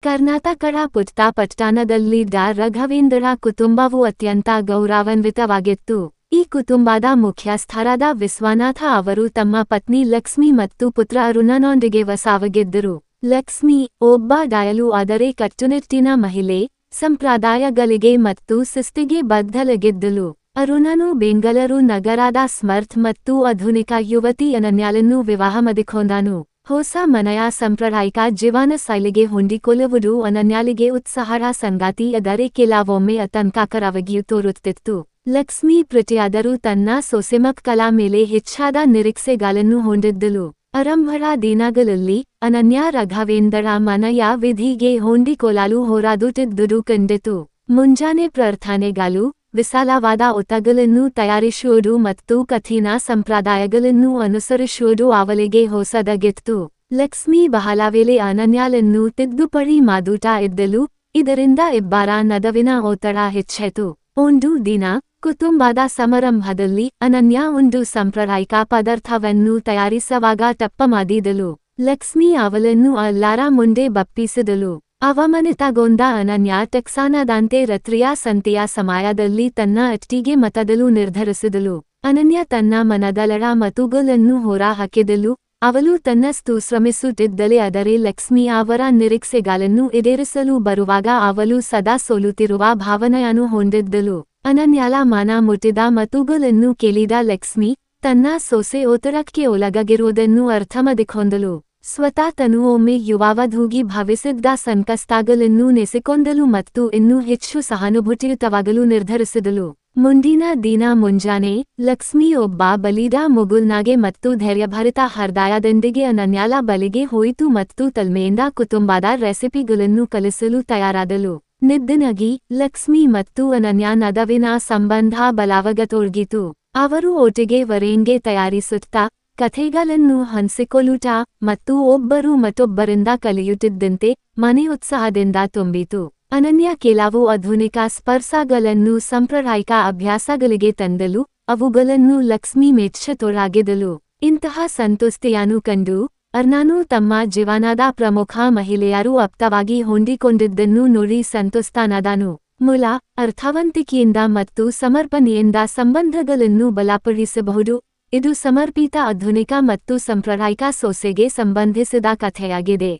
ಕರ್ನಾಟಕದ ಪಟ್ಟಣದಲ್ಲಿ ರಾಘವೇಂದ್ರ ಕುಟುಂಬವು ಅತ್ಯಂತ ಗೌರವಾನ್ವಿತವಾಗಿತ್ತು. ಈ ಕುಟುಂಬದ ಮುಖ್ಯಸ್ಥರಾದ ವಿಶ್ವನಾಥ ಅವರು ತಮ್ಮ ಪತ್ನಿ ಲಕ್ಷ್ಮಿ ಮತ್ತು ಪುತ್ರ ಅರುಣನೊಂದಿಗೆ ವಾಸವಾಗಿದ್ದರು. ಲಕ್ಷ್ಮಿ ಒಬ್ಬ ದಯಾಳು ಆದರೆ ಕಟ್ಟುನಿಟ್ಟಿನ ಮಹಿಳೆ, ಸಂಪ್ರದಾಯಗಳಿಗೆ ಮತ್ತು ಶಿಸ್ತಿಗೆ ಬದ್ಧಳಾಗಿದ್ದಳು. ಅರುಣನು ಬೆಂಗಳೂರು ನಗರದ ಸ್ಮಾರ್ಟ್ ಮತ್ತು ಆಧುನಿಕ ಯುವತಿ ಅನನ್ಯಳನ್ನು ವಿವಾಹ ಮಾಡಿಕೊಂಡನು. ಹೊಸ ಮನೆಯ ಸಾಂಪ್ರದಾಯಿಕ ಜೀವನ ಶೈಲಿಗೆ ಹೊಂದಿಕೊಳ್ಳುವುದು ಅನನ್ಯಳಿಗೆ ಉತ್ಸಾಹದ ಸಂಗತಿಯಾದರೆ ಕೆಲವೊಮ್ಮೆ ಆತಂಕಕರವಾಗಿಯೂ ತೋರುತ್ತಿತ್ತು. ಲಕ್ಷ್ಮಿ ಪ್ರತಿಯಾದರೂ ತನ್ನ ಸೊಸೆ ಮಕ್ಕಳ ಮೇಲೆ ಹೆಚ್ಚಾದ ನಿರೀಕ್ಷೆಗಳನ್ನು ಹೊಂದಿದ್ದಳು. ಆರಂಭದ ದಿನಗಳಲ್ಲಿ ಅನನ್ಯ ರಾಘವೇಂದ್ರ ಮನೆಯ ವಿಧಿಗೆ ಹೊಂದಿಕೊಳ್ಳಲು ಹೋರಾಡುತ್ತಿದ್ದುದು ಕಂಡಿತು. ಮುಂಜಾನೆ ಪ್ರಾರ್ಥನೆಗಳು, ವಿಶಾಲವಾದ ಊಟಗಳನ್ನು ತಯಾರಿಸುವುದು ಮತ್ತು ಕಠಿಣ ಸಂಪ್ರದಾಯಗಳನ್ನು ಅನುಸರಿಸುವುದು ಅವಳಿಗೆ ಹೊಸದಾಗಿತ್ತು. ಲಕ್ಷ್ಮಿ ಬಹಳ ವೇಳೆ ಅನನ್ಯಳನ್ನು ತಿದ್ದುಪಡಿ ಮಾಡುತ್ತಾ ಇದ್ದಳು, ಇದರಿಂದ ಇಬ್ಬರ ನಡುವಿನ ಒತ್ತಡ ಹೆಚ್ಚಾಯಿತು. ಒಂದು ದಿನ ಕುಟುಂಬದ ಸಮಾರಂಭದಲ್ಲಿ ಅನನ್ಯ ಒಂದು ಸಾಂಪ್ರದಾಯಿಕ ಪದಾರ್ಥವನ್ನು ತಯಾರಿಸುವಾಗ ತಪ್ಪು ಮಾಡಿದಳು. ಲಕ್ಷ್ಮಿ ಅವಳನ್ನು ಎಲ್ಲರ ಮುಂದೆ ಬಪ್ಪಿಸಿದಳು. ಅವಮಾನಿತಗೊಂಡ ಅನನ್ಯ ತಕ್ಷಣದಂತೆ ರಾತ್ರಿಯ ಸಂತೆಯ ಸಮಯದಲ್ಲಿ ತನ್ನ ಅತ್ತಿಗೆ ಮಾತಾಡಲು ನಿರ್ಧರಿಸಿದಳು. ಅನನ್ಯ ತನ್ನ ಮನದಲ್ಲದ ಮಾತುಗಳನ್ನು ಹೊರ ಹಾಕಿದಳು. ಅವಳು ತನ್ನಷ್ಟು ಶ್ರಮಿಸುತ್ತಿದ್ದಳೆ, ಆದರೆ ಲಕ್ಷ್ಮಿ ಅವರ ನಿರೀಕ್ಷೆಗಳನ್ನು ಈಡೇರಿಸಲು ಬರುವಾಗ ಅವಳು ಸದಾ ಸೋಲುತ್ತಿರುವ ಭಾವನೆಯನ್ನು ಹೊಂದಿದ್ದಳು. ಅನನ್ಯಳ ಮನ ಮುಟ್ಟಿದ ಮಾತುಗಳನ್ನು ಕೇಳಿದ ಲಕ್ಷ್ಮಿ ತನ್ನ ಸೊಸೆ ಒತ್ತಡಕ್ಕೆ ಒಳಗಾಗಿರುವುದನ್ನು ಅರ್ಥಮಾಡಿಕೊಂಡಳು. ಸ್ವತಃ ತನು ಒಮ್ಮೆ ಯುವವಧುವಾಗಿ ಭಾವಿಸಿದ್ದ ಸಂಕಷ್ಟಗಳನ್ನು ನೆನೆಸಿಕೊಂಡಳು ಮತ್ತು ಇನ್ನೂ ಹೆಚ್ಚು ಸಹಾನುಭೂತಿಯುತವಾಗಲು ನಿರ್ಧರಿಸಿದಳು. ಮುಂದಿನ ದಿನ ಮುಂಜಾನೆ ಲಕ್ಷ್ಮಿ ಒಬ್ಬ ಬಲಿದ ಮಗುವಿನಾಗೆ ಮತ್ತು ಧೈರ್ಯಭರಿತ ಹೃದಯದೊಂದಿಗೆ ಅನನ್ಯಳ ಬಳಿಗೆ ಹೋಯಿತು ಮತ್ತು ತಾಳ್ಮೆಯಿಂದ ಕುಟುಂಬದ ರೆಸಿಪಿಗಳನ್ನು ಕಲಿಸಲು ತಯಾರಾದಳು. ನಿಧಾನವಾಗಿ ಲಕ್ಷ್ಮಿ ಮತ್ತು ಅನನ್ಯ ನಡುವಿನ ಸಂಬಂಧ ಬಲವಾಗತೊಡಗಿತು. ಅವರು ಒಟ್ಟಿಗೆ ವರೆಂಗೆ ತಯಾರಿಸುತ್ತಾ, ಕಥೆಗಳನ್ನು ಹಂಚಿಕೊಳ್ಳುತ್ತಾ ಮತ್ತು ಒಬ್ಬರು ಮತ್ತೊಬ್ಬರಿಂದ ಕಲಿಯುತ್ತಿದ್ದಂತೆ ಮನೆ ಉತ್ಸಾಹದಿಂದ ತುಂಬಿತು. ಅನನ್ಯ ಕೆಲವು ಆಧುನಿಕ ಸ್ಪರ್ಶಗಳನ್ನು ಸಾಂಪ್ರದಾಯಿಕ ಅಭ್ಯಾಸಗಳಿಗೆ ತಂದಳು, ಅವುಗಳನ್ನು ಲಕ್ಷ್ಮಿ ಮೆಚ್ಚತೊಡಗಿದಳು. ಇಂತಹ ಸಂತುಷ್ಟಿಯನ್ನು ಕಂಡು ಅರುಣನು ತಮ್ಮ ಜೀವನದ ಪ್ರಮುಖ ಮಹಿಳೆಯರು ಆಪ್ತವಾಗಿ ಹೊಂದಿಕೊಂಡಿದ್ದನ್ನು ನೋಡಿ ಸಂತುಷ್ಟನಾದನು. ಮೂಲ ಅರ್ಥವಂತಿಕೆಯಿಂದ ಮತ್ತು ಸಮರ್ಪಣೆಯಿಂದ ಸಂಬಂಧಗಳನ್ನು ಬಲಪಡಿಸಬಹುದು. ಇದು ಸಮರ್ಪಿತ ಆಧುನಿಕ ಮತ್ತು ಸಾಂಪ್ರದಾಯಿಕ ಸೊಸೆಗೆ ಸಂಬಂಧಿಸಿದ ಕಥೆಯಾಗಿದೆ.